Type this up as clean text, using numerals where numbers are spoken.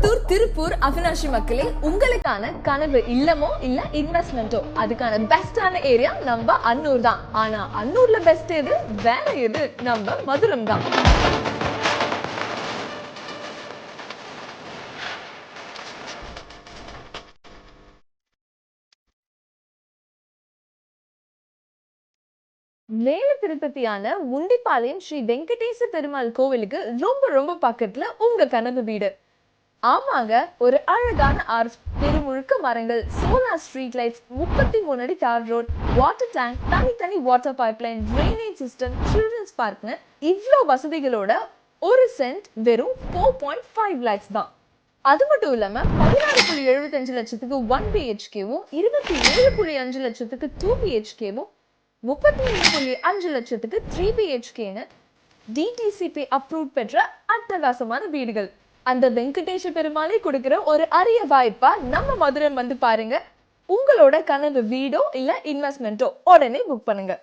கோயம்புத்தூர், திருப்பூர், அவினாஷி மக்களே, உங்களுக்கான கனவு இல்லமோ இல்ல இன்வெஸ்ட்மெண்ட்டோ அதுக்கான பெஸ்டான ஏரியா நம்ம அன்னூர் தான். ஆனா அன்னூர்ல பெஸ்ட் எது, வேற எது, நம்ம மதுரம் தான். மேல திருப்பதியான முண்டிப்பாளையம் ஸ்ரீ வெங்கடேச பெருமாள் கோவிலுக்கு ரொம்ப ரொம்ப பக்கத்துல உங்க கனவு வீடு. ஆமாங்க, ஒரு அழகான ஆர்ச், தெருமுழுக்க மரங்கள், சோலார் ஸ்ட்ரீட் லைட்ஸ், 33 அடி தார் ரோட், வாட்டர் டேங்க், தனித்தனி water pipeline, drainage system, children's பார்க்னு இவ்ளோ வசதிகளோட ஒரு சென்ட் வெறும் 4.5 lakhs தான். அது மட்டும் இல்லாம 16.75 லட்சத்துக்கு 1 BHKவும், 27.5 லட்சத்துக்கு 2 BHKவும், 33.5 லட்சத்துக்கு 3 BHKன்னு டிடிசிபி அப்ரூவ் பெற்ற அட்டகாசமான வீடுகள். அந்த வெங்கடேஷ பெருமாளே கொடுக்கிற ஒரு அரிய வாய்ப்பா நம்ம மதுரை வந்து பாருங்க. உங்களோட கனவு வீடோ இல்ல இன்வெஸ்ட்மெண்ட்டோ உடனே புக் பண்ணுங்க.